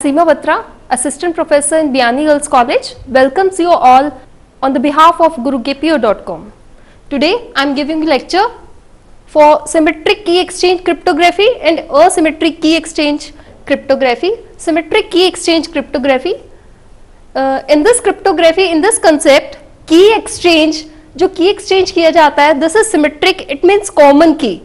Seema Batra, Assistant Professor in Biani Girls College, welcomes you all on the behalf of GuruKPO.com. Today I am giving a lecture for symmetric key exchange cryptography and asymmetric key exchange cryptography. Symmetric key exchange cryptography. In this cryptography, in this concept, key exchange, जो key exchange किया जाता है, this is symmetric, it means common key.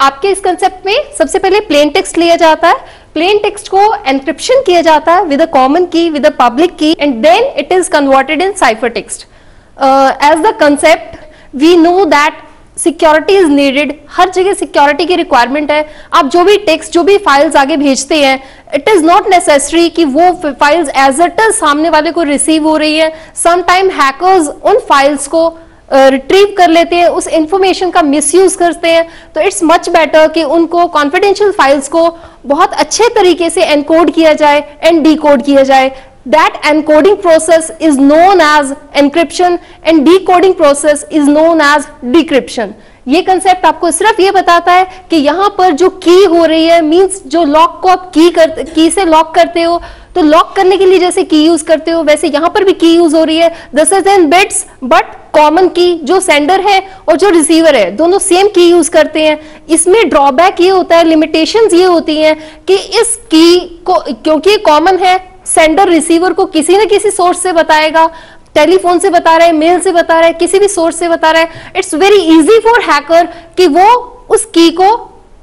आपके इस concept में सबसे पहले plain text लिया जाता है, प्लेन टेक्स्ट को एनक्रिप्शन किया जाता है with a common key, with a public key, and then it is converted in cipher text. As the concept we know that security is needed. हर जगह सिक्योरिटी की रिक्वायरमेंट है. आप जो भी टेक्स्ट, जो भी फाइल्स आगे भेजते हैं, इट इज नॉट नेसेसरी कि वो फाइल्स एज इट इज सामने वाले को रिसीव हो रही है. समटाइम हैकर्स उन फाइल्स को रिट्रीव कर लेते हैं, उस इंफॉर्मेशन का मिसयूज करते हैं. तो इट्स मच बेटर कि उनको कॉन्फिडेंशियल फाइल्स को बहुत अच्छे तरीके से एनकोड किया जाए एंड डीकोड किया जाए. That encoding process is known as encryption and decoding process is known as decryption. ये कंसेप्ट आपको सिर्फ ये बताता है कि यहाँ पर जो की हो रही है, मींस जो लॉक को आप की से लॉक करते हो, तो लॉक करने के लिए जैसे की यूज करते हो वैसे यहाँ पर भी की यूज हो रही है. This is in bits, but common की जो सेंडर है और जो रिसीवर है दोनों सेम की यूज करते हैं. इसमें ड्रॉबैक ये होता है, लिमिटेशंस ये होती हैं कि इस की को, क्योंकि कॉमन है, सेंडर रिसीवर को किसी न किसी सोर्स से बताएगा, टेलीफोन से बता रहा है, मेल से बता रहा है, किसी भी सोर्स से बता रहा है. It's very easy for hacker कि वो उस की को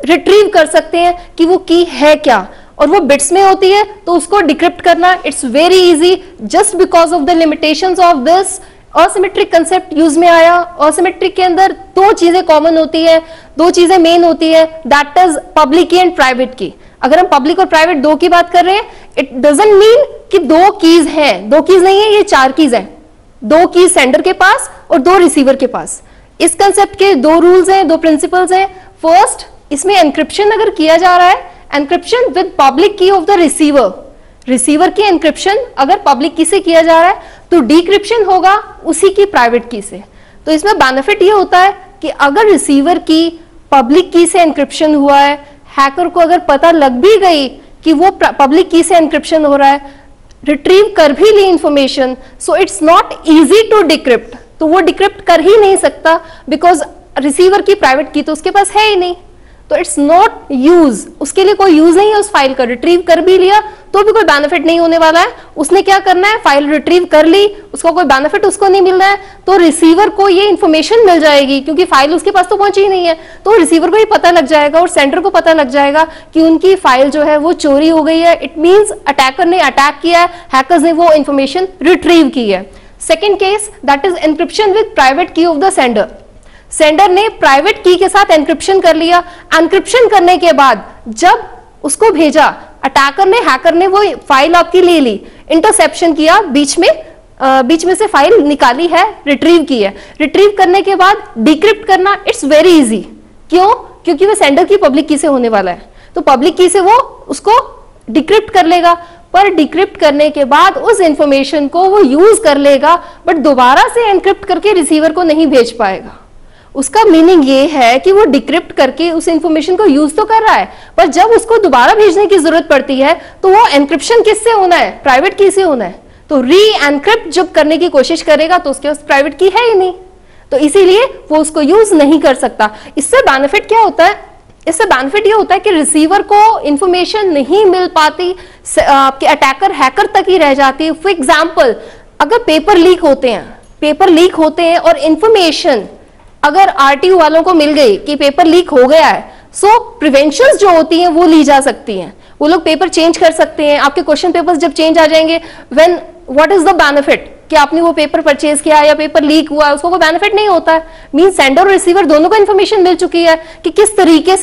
रिट्रीव कर सकते हैं कि वो की है क्या, और वो बिट्स में होती है तो उसको डिक्रिप्ट करना it's very easy. Just because of the limitations of this asymmetric concept use में आया. असिमेट्रिक के अंदर दो चीजें कॉमन होती है, दो चीजें मेन होती है, that is public key and private की. अगर हम पब्लिक और प्राइवेट दो की बात कर रहे हैं, इट डजंट मीन कि दो कीज हैं. दो कीज नहीं है, ये चार कीज हैं. दो कीज सेंडर के पास और दो रिसीवर के पास. इस कंसेप्ट के दो रूल्स हैं, दो प्रिंसिपल्स हैं. फर्स्ट, इसमें एनक्रिप्शन अगर किया जा रहा है, एनक्रिप्शन विद पब्लिक की ऑफ द रिसीवर, रिसीवर की एनक्रिप्शन अगर पब्लिक की से किया जा रहा है तो डिक्रिप्शन होगा उसी की प्राइवेट की से. तो इसमें बेनिफिट ये होता है कि अगर रिसीवर की पब्लिक की से एनक्रिप्शन हुआ है, हैकर को अगर पता लग भी गई कि वो पब्लिक की से एनक्रिप्शन हो रहा है, रिट्रीव कर भी ली information, so it's not easy to decrypt. तो वो डिक्रिप्ट कर ही नहीं सकता बिकॉज रिसीवर की प्राइवेट की तो उसके पास है ही नहीं. तो इट्स नॉट यूज, उसके लिए कोई यूज नहीं है उस फाइल का. रिट्रीव कर भी लिया तो भी कोई बेनिफिट नहीं होने वाला है. उसने क्या करना है, फाइल रिट्रीव कर ली, उसका कोई बेनिफिट उसको नहीं मिल रहा है, तो रिसीवर को ये इंफॉर्मेशन मिल जाएगी क्योंकि फाइल उसके पास तो पहुंची ही नहीं है. तो रिसीवर को ही पता लग जाएगा और सेंडर को पता लग जाएगा कि उनकी फाइल जो है वो चोरी हो गई है. इट मीन्स अटैकर ने अटैक किया है, हैकर्स ने वो इंफॉर्मेशन रिट्रीव की है. Second case, that is encryption with private की ऑफ द सेंडर. सेंडर ने प्राइवेट की के साथ एनक्रिप्शन कर लिया. एनक्रिप्शन करने के बाद जब उसको भेजा, अटैकर ने, हैकर ने वो फाइल आपकी ले ली, इंटरसेप्शन किया, बीच में से फाइल निकाली है, रिट्रीव की है. रिट्रीव करने के बाद डिक्रिप्ट करना इट्स वेरी इजी. क्यों? क्योंकि वो सेंडर की पब्लिक की से होने वाला है, तो पब्लिक की से वो उसको डिक्रिप्ट कर लेगा. पर डिक्रिप्ट करने के बाद उस इंफॉर्मेशन को वो यूज कर लेगा, बट दोबारा से एनक्रिप्ट करके रिसीवर को नहीं भेज पाएगा. उसका मीनिंग ये है कि वो डिक्रिप्ट करके उस इंफॉर्मेशन को यूज तो कर रहा है, पर जब उसको दोबारा भेजने की जरूरत पड़ती है तो वो एनक्रिप्शन किससे होना है, प्राइवेट की से होना है. तो री एनक्रिप्ट जब करने की कोशिश करेगा तो उसके पास प्राइवेट की है ही नहीं, तो इसीलिए वो उसको यूज नहीं कर सकता. इससे बेनिफिट क्या होता है, इससे बेनिफिट ये होता है कि रिसीवर को इंफॉर्मेशन नहीं मिल पाती, आपके अटैकर, हैकर तक ही रह जाती है. फॉर एग्जाम्पल, अगर पेपर लीक होते हैं और इंफॉर्मेशन अगर आरटीयू वालों को मिल गई कि पेपर लीक हो गया है, सो प्रिवेंशंस जो होती हैं वो ली जा सकती हैं. वो लोग पेपर चेंज कर सकते हैं. आपके क्वेश्चन पेपर्स जब चेंज आ जाएंगे, when what is the benefit कि आपने वो पेपर परचेज किया या पेपर लीक हुआ, उसको कोई बेनिफिट नहीं होता है. मींस सेंडर और रिसीवर दोनों को इन्फॉर्मेशन मिल चुकी है कि किस तरीके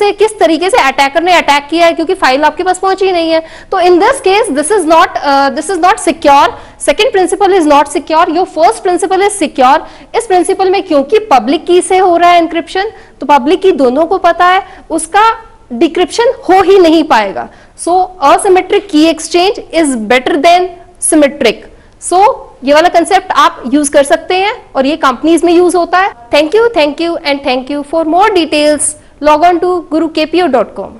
से अटैकर ने अटैक किया है, क्योंकि फाइल आपके पास पहुंची नहीं है. तो in this case this is not secure. Second principle is not secure. Your first principle is secure. इस प्रिंसिपल में क्योंकि पब्लिक की से हो रहा है एनक्रिप्शन, तो पब्लिक की दोनों को पता है, उसका डिक्रिप्शन हो ही नहीं पाएगा. So asymmetric key exchange is better than symmetric. So ये वाला कंसेप्ट आप यूज कर सकते हैं और ये कंपनीज में यूज होता है. Thank you and thank you. For more details log on to GuruKPO.com.